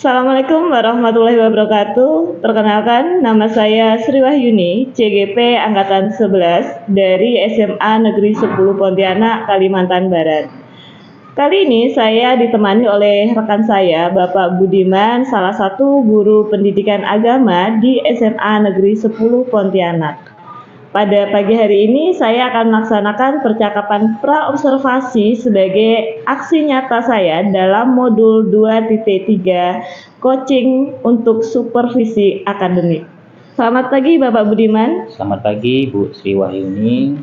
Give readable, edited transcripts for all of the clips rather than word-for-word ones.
Assalamualaikum warahmatullahi wabarakatuh. Perkenalkan, nama saya Sri Wahyuni, CGP Angkatan 11 dari SMA Negeri 10 Pontianak, Kalimantan Barat. Kali ini saya ditemani oleh rekan saya, Bapak Budiman, salah satu guru pendidikan agama di SMA Negeri 10 Pontianak. Pada pagi hari ini saya akan melaksanakan percakapan praobservasi sebagai aksi nyata saya dalam modul 2.3 coaching untuk supervisi akademik. Selamat pagi Bapak Budiman. Selamat pagi Bu Sri Wahyuni.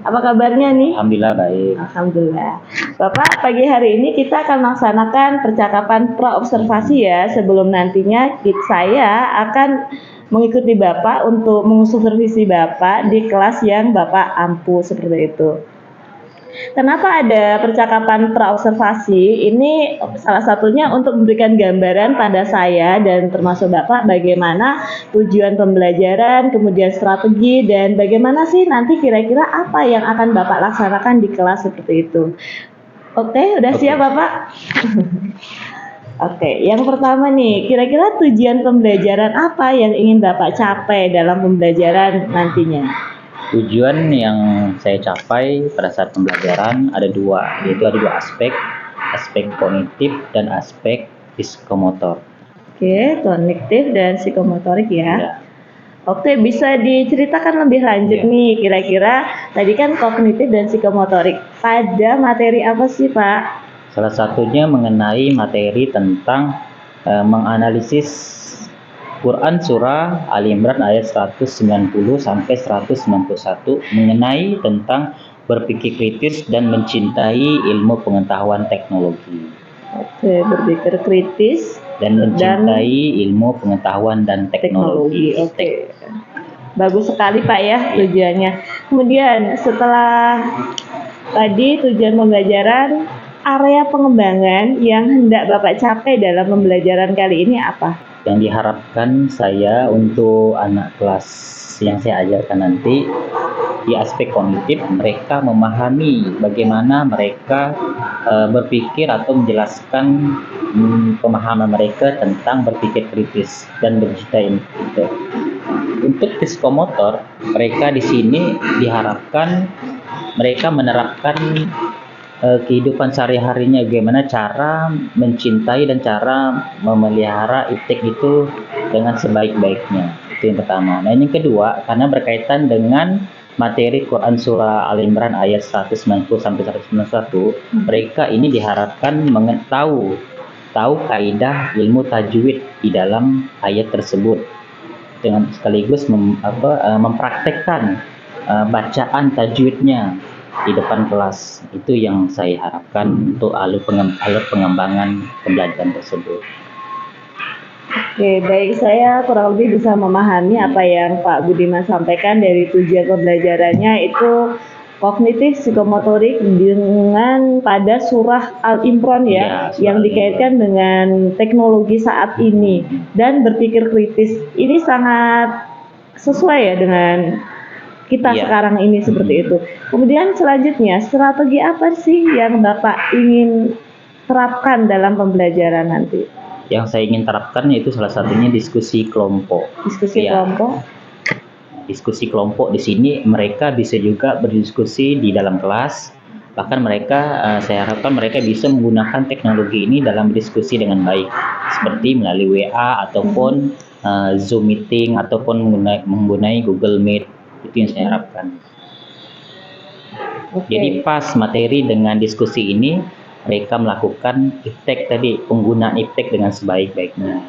Apa kabarnya nih? Alhamdulillah baik. Alhamdulillah. Bapak, pagi hari ini kita akan melaksanakan percakapan praobservasi ya. Sebelum nantinya saya akan mengikuti Bapak untuk mensupervisi Bapak di kelas yang Bapak ampu seperti itu. Kenapa ada percakapan praobservasi? Ini salah satunya untuk memberikan gambaran pada saya dan termasuk Bapak bagaimana tujuan pembelajaran, kemudian strategi, dan bagaimana sih nanti kira-kira apa yang akan Bapak laksanakan di kelas seperti itu. Oke, udah siap Bapak? Oke, yang pertama nih, kira-kira tujuan pembelajaran apa yang ingin Bapak capai dalam pembelajaran nantinya? Tujuan yang saya capai pada saat pembelajaran ada dua, yaitu ada dua aspek kognitif dan aspek psikomotor. Oke, kognitif dan psikomotorik ya. Ya. Oke, bisa diceritakan lebih lanjut nih, kira-kira tadi kan kognitif dan psikomotorik. Pada materi apa sih Pak? Salah satunya mengenai materi tentang menganalisis Quran Surah Ali Imran ayat 190 sampai 191 mengenai tentang berpikir kritis dan mencintai ilmu pengetahuan teknologi. Oke, berpikir kritis dan mencintai ilmu pengetahuan dan teknologi. Oke. Bagus sekali Pak ya tujuannya. Kemudian setelah tadi tujuan pembelajaran, area pengembangan yang hendak Bapak capai dalam pembelajaran kali ini apa? Yang diharapkan saya untuk anak kelas yang saya ajarkan nanti di aspek kognitif, mereka memahami bagaimana mereka berpikir atau menjelaskan pemahaman mereka tentang berpikir kritis dan mencintai itu. Untuk psikomotor, mereka di sini diharapkan mereka menerapkan kehidupan sehari-harinya, bagaimana cara mencintai dan cara memelihara iptek itu dengan sebaik-baiknya. Itu yang pertama. Nah, yang kedua, karena berkaitan dengan materi Quran Surah Al Imran ayat 190 sampai 191, mereka ini diharapkan tahu kaidah ilmu tajwid di dalam ayat tersebut, dengan sekaligus mempraktekkan bacaan tajwidnya di depan kelas. Itu yang saya harapkan untuk alur pengembangan pembelajaran tersebut. Oke, baik, saya kurang lebih bisa memahami apa yang Pak Budiman sampaikan dari tujuan pembelajarannya itu kognitif psikomotorik dengan pada surah Al Imran ya yang dikaitkan dengan teknologi saat ini dan berpikir kritis. Ini sangat sesuai ya dengan kita sekarang ini seperti itu. Kemudian selanjutnya, strategi apa sih yang Bapak ingin terapkan dalam pembelajaran nanti? Yang saya ingin terapkan yaitu salah satunya diskusi kelompok. Diskusi kelompok di sini mereka bisa juga berdiskusi di dalam kelas. Bahkan mereka, saya harapkan mereka bisa menggunakan teknologi ini dalam berdiskusi dengan baik, seperti melalui WA ataupun Zoom meeting ataupun menggunakan Google Meet. Itu yang saya harapkan. Jadi pas materi dengan diskusi ini, mereka melakukan iptek tadi, penggunaan iptek dengan sebaik-baiknya.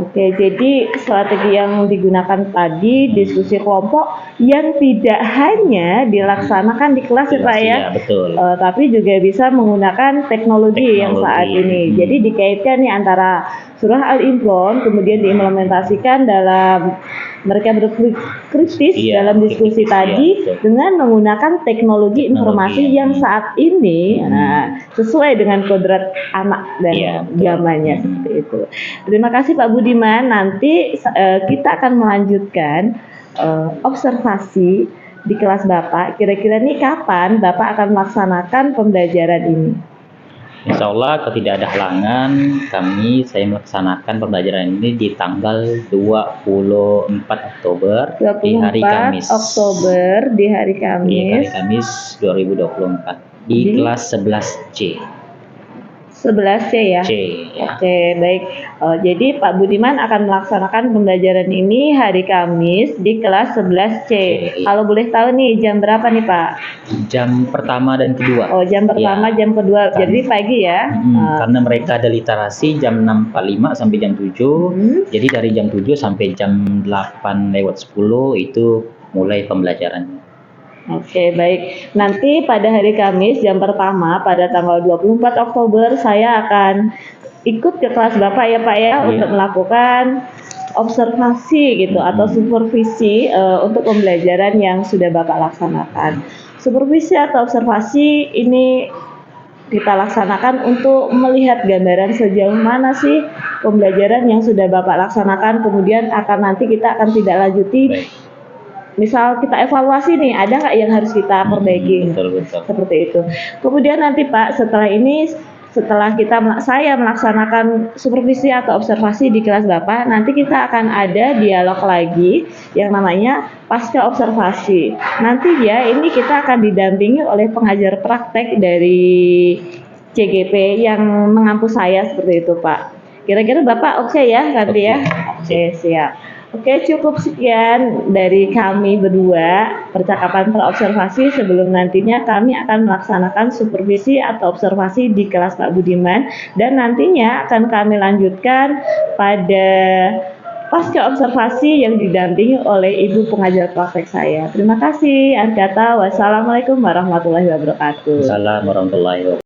Oke, jadi strategi yang digunakan tadi diskusi kelompok yang tidak hanya dilaksanakan di kelas ya Pak ya, betul. Tapi juga bisa menggunakan teknologi yang saat ini. Jadi dikaitkan nih antara surah Al Imran kemudian diimplementasikan dalam mereka berkritis dalam diskusi tadi dengan menggunakan teknologi informasi yang saat ini sesuai dengan kodrat anak dan zamannya seperti itu. Terima kasih Pak Budiman. Nanti kita akan melanjutkan observasi di kelas Bapak. Kira-kira nih kapan Bapak akan melaksanakan pembelajaran ini? Insya Allah kalau tidak ada halangan, saya melaksanakan pembelajaran ini di tanggal 24 Oktober di hari 24 Kamis. Oktober di hari Di hari Kamis. Kamis 2024 di kelas 11C. 11C ya? C ya. Oke, baik. Jadi Pak Budiman akan melaksanakan pembelajaran ini hari Kamis di kelas 11C. Oke. Kalau boleh tahu nih jam berapa nih Pak? Jam pertama dan kedua. Oh, jam pertama, Ya. jam kedua. Kan. Jadi pagi ya? Karena mereka ada literasi jam 6.45 sampai jam 7. Jadi dari jam 7 sampai jam 8:10 itu mulai pembelajarannya. Oke, baik. Nanti pada hari Kamis jam pertama pada tanggal 24 Oktober saya akan ikut ke kelas Bapak ya Pak ya, untuk melakukan observasi gitu atau supervisi untuk pembelajaran yang sudah Bapak laksanakan. Supervisi atau observasi ini kita laksanakan untuk melihat gambaran sejauh mana sih pembelajaran yang sudah Bapak laksanakan, kemudian nanti kita akan tidak lanjuti. Baik. Misal kita evaluasi nih, ada nggak yang harus kita perbaiki? Betul. Seperti itu. Kemudian nanti Pak, setelah saya melaksanakan supervisi atau observasi di kelas Bapak, nanti kita akan ada dialog lagi yang namanya pasca observasi. Nanti ya ini kita akan didampingi oleh pengajar praktek dari CGP yang mengampus saya seperti itu Pak. Kira-kira Bapak oke ya nanti ya? Oke, siap. Oke, cukup sekian dari kami berdua percakapan terobservasi sebelum nantinya kami akan melaksanakan supervisi atau observasi di kelas Pak Budiman dan nantinya akan kami lanjutkan pada pasca observasi yang didampingi oleh Ibu pengajar praktek saya. Terima kasih. Akhir kata, wassalamualaikum warahmatullahi wabarakatuh. Assalamualaikum warahmatullahi wabarakatuh.